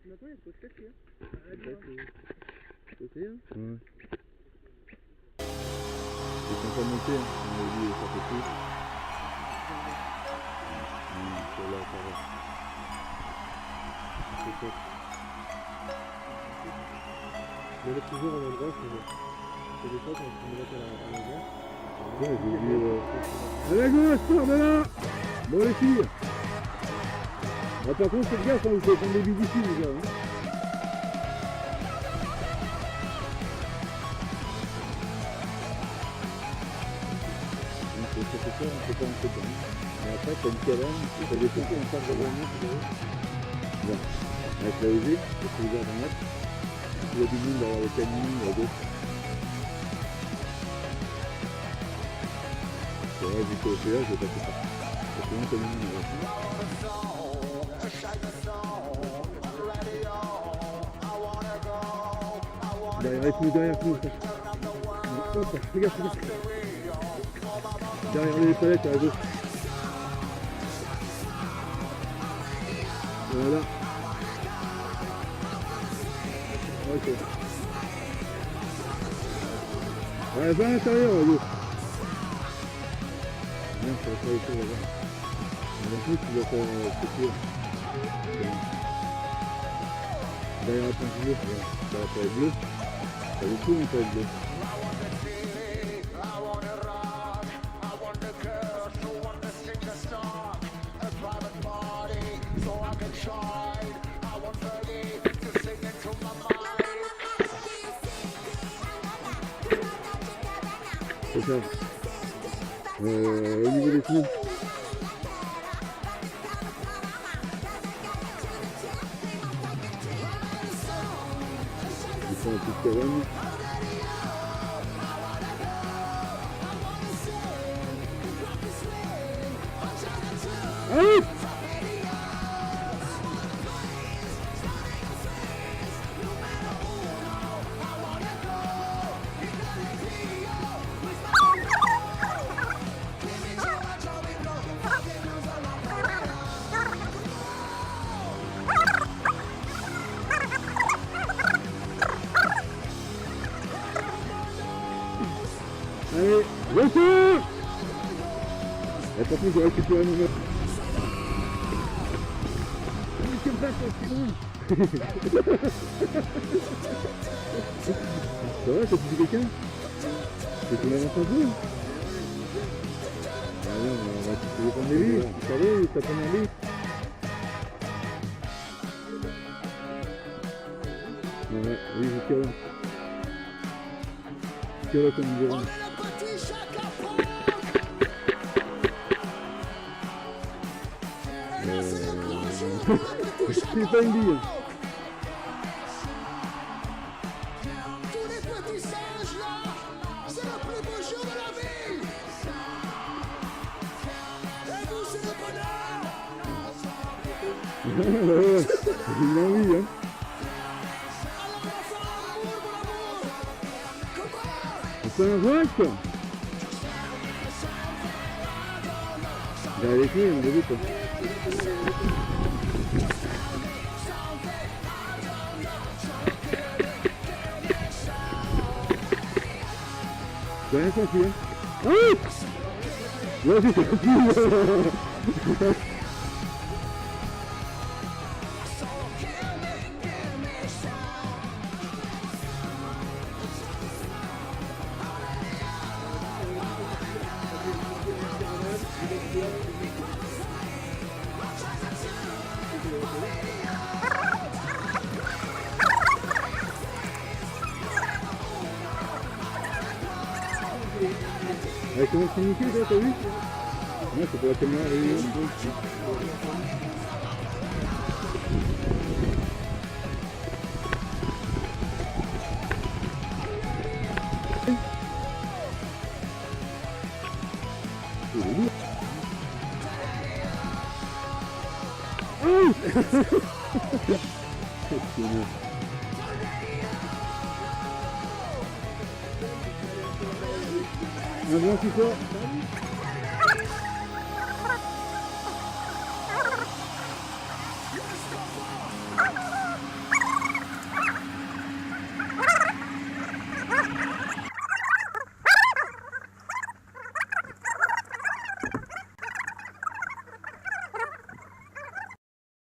maintenant il faut se casser. Tu sais, hein? Ouais. Ils sont pas montés, hein. On a dit ça fait plus. Là, ça va. C'est top. Je vais toujours à l'endroit, c'est des fois quand je me mets à l'endroit. Ouais, j'ai dit à la gauche, sors de là! Bon les filles! Ah, par contre, faites gaffe, hein, vous pouvez prendre des billes d'ici, les gars. Hein. C'est ça, on ne peut pas entrer dedans. Et après, t'as une cabane, t'as des trucs en face de vraiment, tu vois. Bon, avec la EG, c'est plus ouvert d'en mettre. Il y a du monde derrière le camion, à gauche. C'est vrai, vu que c'est là, je vais passer par. Parce que sinon, le camion, il va faire. Derrière nous, ça. Hop, regarde, regarde. Derrière les palettes à gauche. Voilà. Ok. Ouais, va à l'intérieur à gauche. Non, ça va pas les choses là-bas. En plus, tu vas faire couture. Derrière la peinture, ça va pas être bleu. Ça vaut le coup, on peut être bleu. C'est ça. Au niveau des trous. Ils font un peu de cabane. Allez! Allez, retour! Et par contre, je récupère une autre. Quel bâtard, c'est bon! Ça va, t'as tué quelqu'un? C'est ton avance un peu? Ah non, on va prendre des vies. Ça va, t'as pas demandé? Ouais, oui, je tire là. Je tire là comme une violence. C'est pas une bille. Tous les petits singes là, c'est le plus beau jour de la vie. Et vous, c'est le bonheur. Il a envie, hein. Alors on va faire l'amour, mon amour. Comment? On fait un vote, quoi. Bah, avec lui, on va vite, quoi. J'ai rien compris, hein. Ah oui! Vas-y, t'as compris. Avec comment c'est nickel, toi, t'as vu? Non, c'est pour la caméra, Un blanc qui sort.